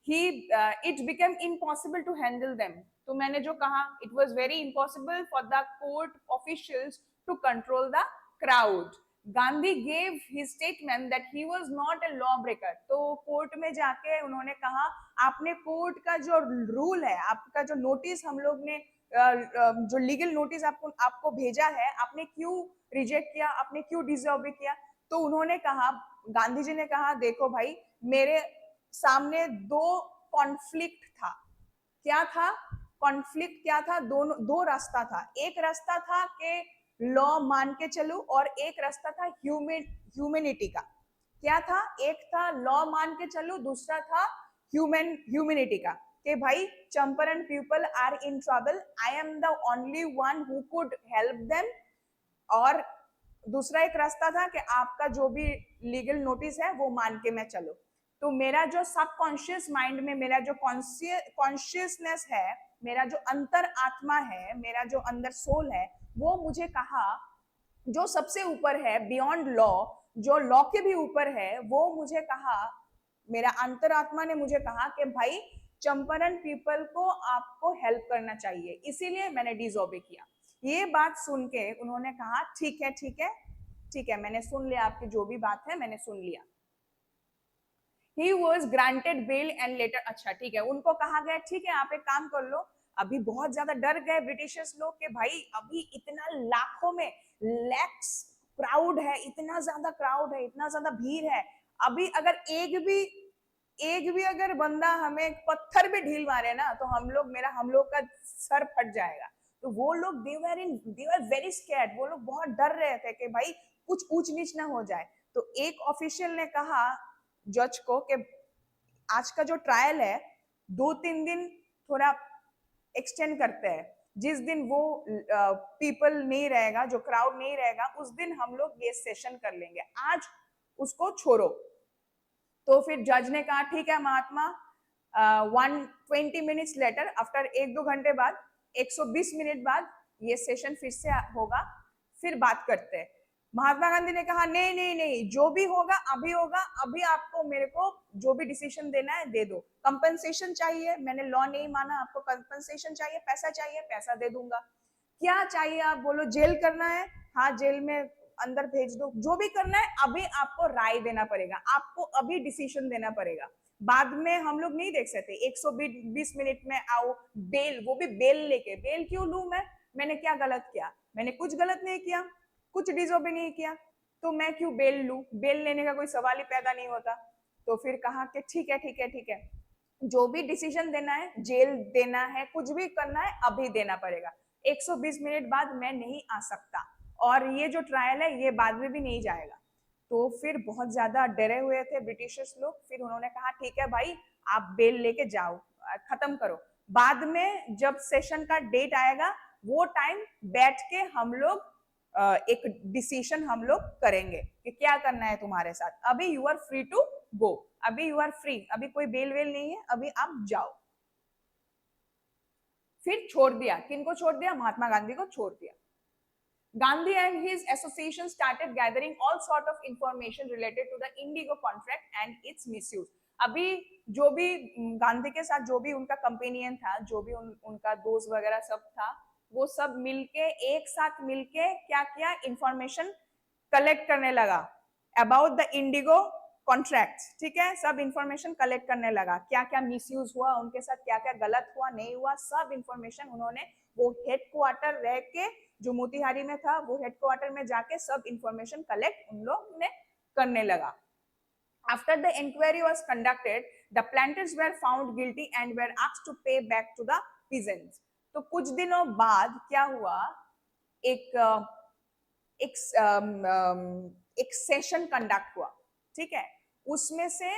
It became impossible to handle them. तो मैंने जो कहा, it was very impossible for the court officials to control the crowd. Gandhi gave his statement that he was not a lawbreaker. तो court में जाके उन्होंने कहा, आपने कोर्ट का जो रूल है, आपका जो नोटिस हम लोग ने जो लीगल नोटिस आपको भेजा है, आपने क्यों रिजेक्ट किया, आपने क्यों डिसऑबे किया? तो उन्होंने कहा, गांधी जी ने कहा, देखो भाई, मेरे सामने दो कॉन्फ्लिक्ट था। क्या था कॉन्फ्लिक्ट? क्या था? दो रास्ता था। एक रास्ता था कि लॉ मान के चलूं और एक रास्ता था ह्यूमैनिटी का। क्या था? एक था लॉ मान के चलूं, दूसरा था ह्यूमैनिटी का, कि भाई Champaran people are in trouble, I am the only one who could help them. और दूसरा एक रास्ता था कि आपका जो भी लीगल नोटिस है वो मान के मैं चलूं। तो मेरा जो सबकॉन्शियस माइंड में, मेरा जो कॉन्शियसनेस है, मेरा जो अंतर आत्मा है, मेरा जो अंदर सोल है, वो मुझे कहा, जो सबसे ऊपर है, बियॉन्ड लॉ, जो लॉ के भी ऊपर है, वो मुझे कहा, मेरा अंतरात्मा ने मुझे कहा कि भाई चंपारण पीपल को आपको हेल्प करना चाहिए, इसीलिए मैंने डिसओबे किया। ये बात सुन के उन्होंने कहा, ठीक है ठीक है ठीक है, मैंने सुन लिया, आपकी जो भी बात है मैंने सुन लिया। He was granted bail and later, अच्छा ठीक है, उनको कहा गया ठीक है आप एक काम कर लो। अभी बहुत ज्यादा डर गए ब्रिटिशर्स लोग कि भाई अभी इतना लाखों में लैक्स क्राउड है, इतना ज्यादा क्राउड है, इतना ज्यादा भीड़ है, अभी अगर एक भी अगर बंदा हमें पत्थर भी ढील मारे ना तो हम लोग का सर फट जाएगा। तो वो लोग दे वर वेरी स्कैर्ड, वो लोग बहुत डर रहे थे कि भाई कुछ ऊंच नीच ना हो जाए। तो एक ऑफिशियल ने कहा जज को कि आज का जो ट्रायल है 2-3 दिन थोड़ा एक्सटेंड करते हैं, जिस दिन वो पीपल नहीं रहेगा, जो क्राउड नहीं रहेगा, उस दिन हम लोग ये सेशन कर लेंगे, आज उसको छोड़ो। तो फिर जज ने कहा ठीक है महात्मा, 120 मिनट्स लेटर, आफ्टर 1-2 घंटे बाद, 120 मिनट बाद ये सेशन फिर से होगा, फिर बात करते हैं। महात्मा गांधी ने कहा नहीं नहीं नहीं, जो भी होगा अभी होगा, अभी आपको मेरे को जो भी डिसीजन देना है दे दो। कंपनसेशन चाहिए, मैंने लॉ नहीं माना, आपको कंपनसेशन चाहिए, पैसा चाहिए, पैसा दे दूंगा। क्या चाहिए आप बोलो, जेल करना है, हाँ जेल में अंदर भेज दो, जो भी करना है, अभी आपको राय देना पड़ेगा, आपको अभी डिसीजन देना पड़ेगा, बाद में हम लोग नहीं देख सकते। 120 मिनट में आओ, बेल, वो भी बेल लेके। बेल क्यों लूं मैंने क्या गलत किया? मैंने कुछ गलत नहीं किया, कुछ डिसओबे नहीं किया, तो मैं क्यों बेल लूं? बेल लेने का कोई सवाल ही पैदा नहीं होता। तो फिर कहा कि ठीक है ठीक है ठीक है, जो भी डिसीजन देना है, जेल देना है, कुछ भी करना है, अभी देना पड़ेगा। 120 मिनट बाद मैं नहीं आ सकता, और ये जो ट्रायल है ये बाद में भी नहीं जाएगा। तो फिर बहुत ज्यादा डरे हुए थे ब्रिटिशर्स लोग। फिर उन्होंने कहा ठीक है भाई, आप बेल लेके जाओ, खत्म करो, बाद में जब सेशन का डेट आएगा वो टाइम बैठ के हम लोग एक डिसीजन हम लोग करेंगे कि क्या करना है तुम्हारे साथ। अभी you are free to go, अभी यू आर फ्री, अभी कोई बेल वेल नहीं है, अभी आप जाओ। फिर छोड़ दिया, किनको छोड़ दिया? महात्मा गांधी को छोड़ दिया। Gandhi and his association started gathering all sort of information related to the Indigo contract and its misuse. अभी जो भी गांधी के साथ जो भी उनका कंपेनियन था, जो भी उनका दोस्त वगैरह सब था, वो सब मिलके एक साथ मिलके क्या किया, इंफॉर्मेशन कलेक्ट करने लगा अबाउट द इंडिगो कॉन्ट्रैक्ट। ठीक है, सब इंफॉर्मेशन कलेक्ट करने लगा, क्या क्या मिसयूज हुआ उनके साथ, क्या क्या गलत हुआ नहीं हुआ, सब इंफॉर्मेशन उन्होंने वो हेडक्वार्टर रह के जो मोतिहारी में था, वो हेडक्वार्टर में जाके सब इंफॉर्मेशन कलेक्ट उन लोग ने करने लगा। After the inquiry was conducted, the planters were found guilty and were asked to pay back to the peasants. तो कुछ दिनों बाद क्या हुआ, एक एक एक सेशन कंडक्ट हुआ, ठीक है, उसमें से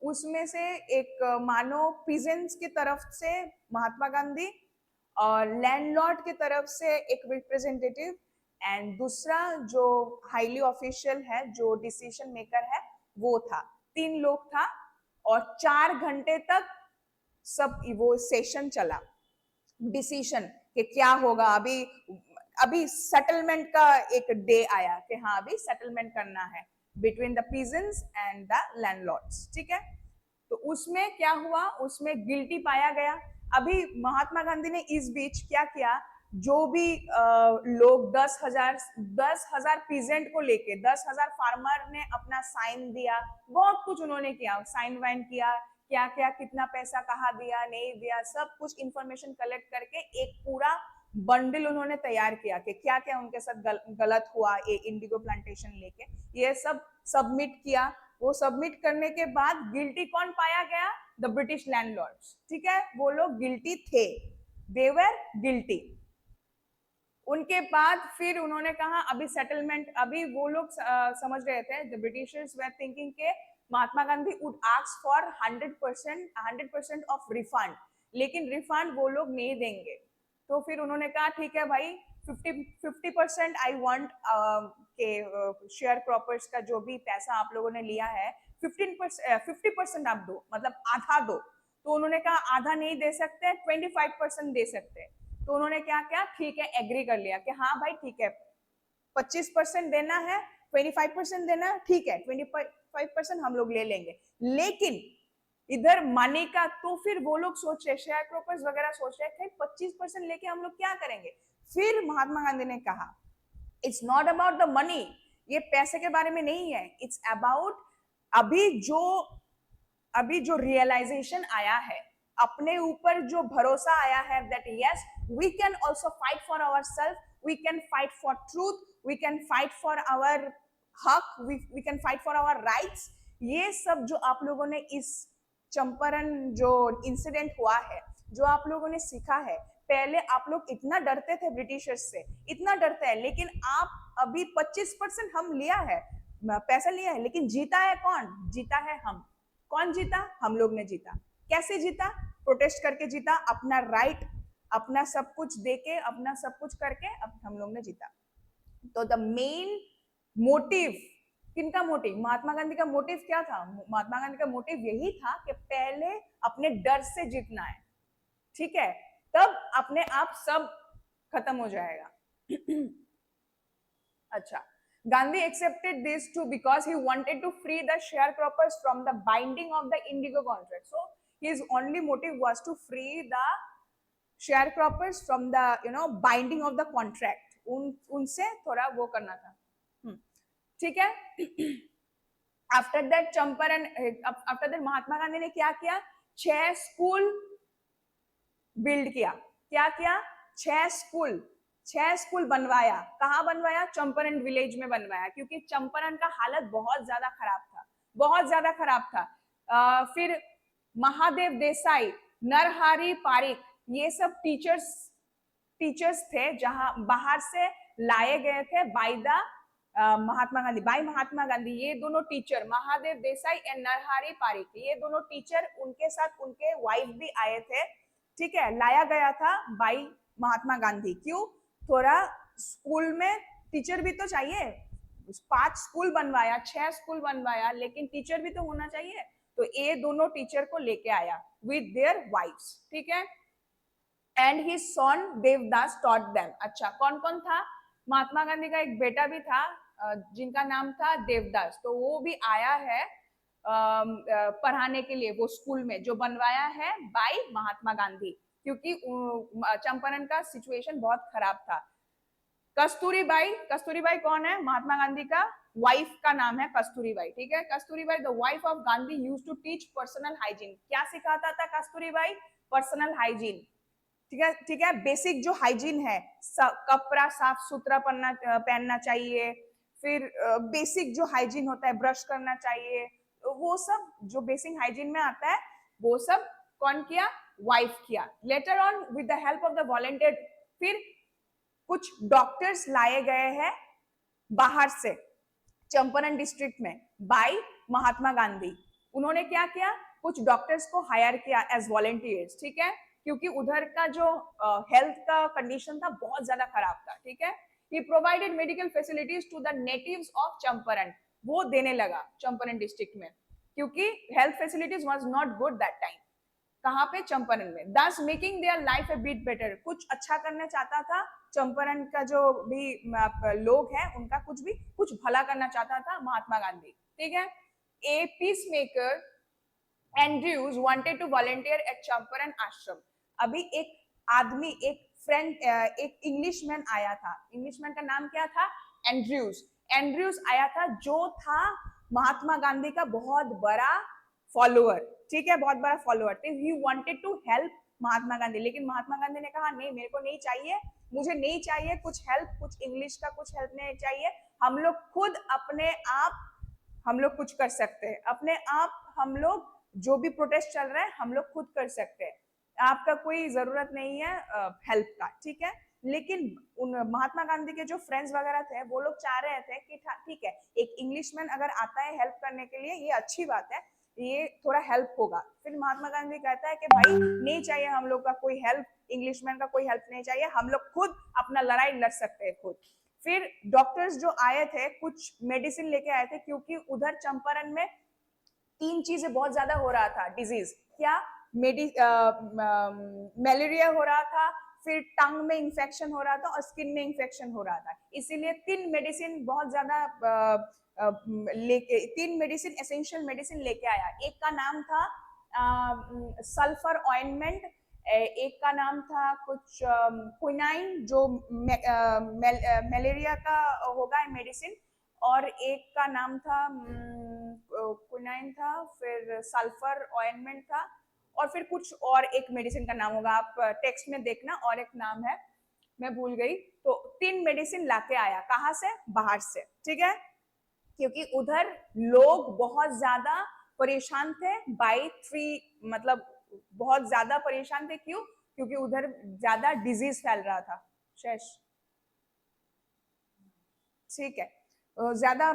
उसमें से एक मानो पीजेंट्स की तरफ से महात्मा गांधी और लैंडलॉर्ड की तरफ से एक रिप्रेजेंटेटिव एंड दूसरा जो हाईली ऑफिशियल है, जो डिसीजन मेकर है, वो था। 3 लोग था और 4 घंटे तक सब वो सेशन चला, डिसीजन कि क्या होगा। अभी अभी सेटलमेंट का एक डे आया कि हाँ अभी सेटलमेंट करना है between the peasants and the landlords, ठीक है। तो उसमें क्या हुआ, उसमें गिल्टी पाया गया। अभी महात्मा गांधी ने इस बीच क्या किया, जो भी लोग 10,000 पीजेंट को लेके 10,000 फार्मर ने अपना साइन दिया, बहुत कुछ उन्होंने किया, साइन वाइन किया, क्या क्या कितना पैसा कहाँ दिया नहीं दिया, सब कुछ इंफॉर्मेशन कलेक्ट करके एक पूरा बंडल उन्होंने तैयार किया कि क्या क्या उनके साथ गलत हुआ ये इंडिगो प्लांटेशन लेके, ये सब सबमिट किया। वो सबमिट करने के बाद गिल्टी कौन पाया गया, द ब्रिटिश लैंडलॉर्ड्स, ठीक है, वो लोग गिल्टी थे, दे वर गिल्टी। उनके बाद फिर उन्होंने कहा अभी सेटलमेंट, अभी वो लोग समझ रहे थे, द ब्रिटिशर्स वर थिंकिंग के Mahatma Gandhi would ask for 100% of refund, लेकिन रिफंड वो लोग नहीं देंगे। तो फिर उन्होंने कहा ठीक है भाई 50% आई वांट के शेयर क्रॉपर्स का जो भी पैसा आप लोगों ने लिया है 50% आप दो, मतलब आधा दो। तो उन्होंने कहा आधा नहीं दे सकते, 25% दे सकते। तो उन्होंने क्या किया, ठीक है एग्री कर लिया कि हाँ भाई ठीक है 25% देना है, 25% देना है, ठीक है 25% हम लोग ले लेंगे। लेकिन इधर मनी का, तो फिर वो लोग सोच रहे, शेयर क्रॉपर्स वगैरह सोच रहे थे 25% लेके हम लोग क्या करेंगे। फिर महात्मा गांधी ने कहा it's not about the money, ये पैसे के बारे में नहीं है, इट्स अबाउट अभी जो रियलाइजेशन आया है, अपने ऊपर जो भरोसा आया है, that yes we can also fight for our self, we can fight for truth, we can fight for our हक, we can fight for our rights. ये सब जो आप लोगों ने इस चंपारण जो इंसिडेंट हुआ है, जो आप लोगों ने सीखा है, पहले आप लोग इतना डरते थे ब्रिटिशर्स से, इतना डरते हैं, लेकिन आप अभी 25% हम लिया है, पैसा लिया है, लेकिन जीता है कौन, जीता है हम। कौन जीता, हम लोग ने जीता। कैसे जीता, प्रोटेस्ट करके जीता, अपना राइट, अपना सब कुछ देके, अपना सब कुछ करके अब हम लोग ने जीता। तो द मेन मोटिव, किनका मोटिव, महात्मा गांधी का मोटिव क्या था, महात्मा गांधी का मोटिव यही था कि पहले अपने डर से जीतना है, ठीक है, तब अपने आप सब खत्म हो जाएगा। अच्छा, Gandhi accepted this too because he wanted to free the sharecroppers from the binding of the indigo contract. So his only motive was to free the sharecroppers from the binding of the contract. उनसे थोड़ा वो करना था, ठीक है। After that Champaran, after that Mahatma Gandhi ने क्या किया, 6 स्कूल बिल्ड किया। क्या किया, 6 स्कूल बनवाया। कहाँ बनवाया, चंपारण विलेज में बनवाया, क्योंकि चंपारण का हालत बहुत ज्यादा खराब था, बहुत ज्यादा खराब था। फिर महादेव देसाई, नरहरि पारिक, ये सब टीचर्स थे, जहां बाहर से लाए गए थे बाय द महात्मा गांधी। ये दोनों टीचर, महादेव देसाई एंड नरहरि पारिक, ये दोनों टीचर, उनके साथ उनके वाइफ भी आए थे, ठीक है, लाया गया था बाय महात्मा गांधी। क्यों, थोड़ा स्कूल में टीचर भी तो चाहिए, 5 स्कूल बनवाया, 6 स्कूल बनवाया, लेकिन टीचर भी तो होना चाहिए। तो ये दोनों टीचर को लेके आया विद देयर वाइफ्स, ठीक है, and his son Devdas taught them. अच्छा, कौन कौन था, महात्मा गांधी का एक बेटा भी था जिनका नाम था देवदास, तो वो भी आया है पढ़ाने के लिए वो स्कूल में, जो बनवाया है बाय महात्मा गांधी, क्योंकि चंपारण का सिचुएशन बहुत खराब था। कस्तूरीबाई कौन है, महात्मा गांधी का वाइफ का नाम है कस्तूरीबाई, ठीक है। Kasturibai the wife of Gandhi used to teach personal hygiene. क्या सिखाता था कस्तूरीबाई, पर्सनल हाइजीन, ठीक है, बेसिक जो हाइजीन है, कपड़ा साफ सुथरा पहनना चाहिए, फिर बेसिक जो हाइजीन होता है, ब्रश करना चाहिए, वो सब जो बेसिक हाइजीन में आता है, वो सब कौन किया, वाइफ किया। Later on with the help of the volunteer, फिर कुछ डॉक्टर्स लाए गए हैं बाहर से चंपारण डिस्ट्रिक्ट में बाय महात्मा गांधी। उन्होंने क्या किया, कुछ डॉक्टर्स को हायर किया एज वॉलंटियर्स, ठीक है, क्योंकि उधर का जो हेल्थ का कंडीशन था बहुत ज्यादा खराब था, ठीक है। He provided medical facilities to the natives of Champaran, वो देने लगा चंपारण डिस्ट्रिक्ट में, क्योंकि health facilities was not good that time. कहाँ पे, चंपारण में। This making their life a bit better, कुछ अच्छा करना चाहता था चंपारण का जो भी लोग हैं उनका कुछ भला करना चाहता था महात्मा गांधी, ठीक है। A peace maker Andrews wanted to volunteer at Champaran ashram. अभी एक आदमी, एक फ्रेंड, एक इंग्लिशमैन आया था, इंग्लिशमैन का नाम क्या था, एंड्रयूज। एंड्रयूज आया था जो था महात्मा गांधी का बहुत बड़ा फॉलोअर, ठीक है, बहुत बड़ा follower. He wanted to help Mahatma Gandhi, लेकिन महात्मा गांधी ने कहा नहीं, मेरे को नहीं चाहिए, मुझे नहीं चाहिए कुछ हेल्प, कुछ इंग्लिश का कुछ हेल्प नहीं चाहिए, हम लोग खुद अपने आप हम लोग कुछ कर सकते हैं, अपने आप हम लोग जो भी प्रोटेस्ट चल रहा है हम लोग खुद कर सकते हैं, आपका कोई जरूरत नहीं है हेल्प का, ठीक है। लेकिन उन महात्मा गांधी के जो फ्रेंड्स वगैरह थे वो लोग चाह रहे थे कि ठीक है, एक इंग्लिशमैन अगर आता है हेल्प करने के लिए ये अच्छी बात है, ये थोड़ा हेल्प होगा। फिर महात्मा गांधी कहता है कि भाई नहीं चाहिए हम लोग का कोई हेल्प, इंग्लिशमैन का कोई हेल्प नहीं चाहिए, हम लोग खुद अपना लड़ाई लड़ सकते हैं खुद। फिर डॉक्टर्स जो आए थे कुछ मेडिसिन लेके आए थे, क्योंकि उधर चंपारण में 3 चीजें बहुत ज्यादा हो रहा था डिजीज, क्या, मलेरिया हो रहा था, फिर टंग में इंफेक्शन हो रहा था और स्किन में इंफेक्शन हो रहा था, इसीलिए 3 मेडिसिन बहुत ज्यादा लेके 3 मेडिसिन, एसेंशियल मेडिसिन लेके आया। एक का नाम था सल्फर ऑइंटमेंट, एक का नाम था कुछ क्विनाइन जो मलेरिया का होगा मेडिसिन, और एक का नाम था क्विनाइन था, फिर सल्फर ऑइंटमेंट था, और फिर कुछ और एक मेडिसिन का नाम होगा, आप टेक्स्ट में देखना, और एक नाम है मैं भूल गई। तो 3 मेडिसिन लाके आया, कहाँ से, बाहर से, ठीक है, क्योंकि उधर लोग बहुत ज्यादा परेशान थे बाई 3, मतलब बहुत ज्यादा परेशान थे, क्यों, क्योंकि उधर ज्यादा डिजीज फैल रहा था, शेष, ठीक है, ज्यादा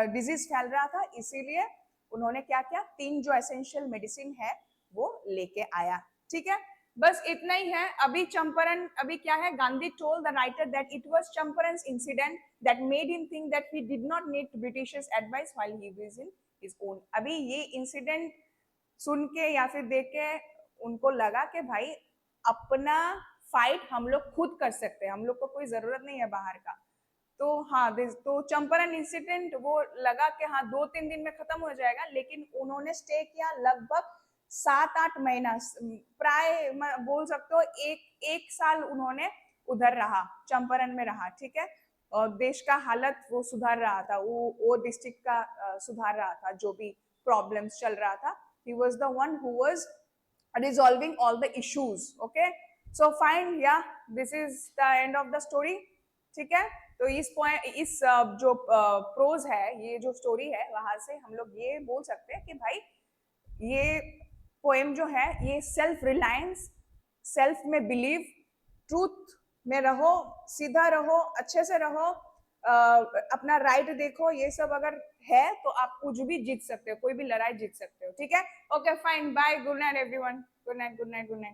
डिजीज फैल रहा था, इसीलिए उन्होंने क्या किया, 3 जो एसेंशियल मेडिसिन है वो लेके आया, ठीक है। बस इतना ही है। अभी चंपारण, अभी क्या है, Gandhi told the writer that it was Champaran's incident that made him think that he did not need Britishers advice while he was in his own. अभी ये इंसिडेंट सुन के या फिर देख के उनको लगा कि भाई अपना फाइट हम लोग खुद कर सकते हैं, हम लोग को कोई जरूरत नहीं है बाहर का। तो हाँ, तो चंपारण इंसिडेंट वो लगा कि हाँ 2-3 दिन में खत्म हो जाएगा, लेकिन उन्होंने स्टे किया लगभग 7-8 महीना, प्राय बोल सकते हो एक साल उन्होंने उधर रहा, चंपारण में रहा, ठीक है। और देश का हालत वो सुधार रहा था, वो डिस्ट्रिक्ट का सुधार रहा था, जो भी प्रॉब्लम्स चल रहा था, he was the one who was resolving all the issues, okay, so fine, yeah, this is the end of the story, ठीक है। तो इस जो प्रोज है, ये जो स्टोरी है, वहां से हम लोग ये बोल सकते हैं कि भाई ये पोएम जो है ये सेल्फ रिलायंस, सेल्फ में बिलीव, ट्रूथ में रहो, सीधा रहो, अच्छे से रहो, अपना राइट देखो, ये सब अगर है तो आप कुछ भी जीत सकते हो, कोई भी लड़ाई जीत सकते हो, ठीक है। Okay fine, bye, good night everyone, good night, good night, good night.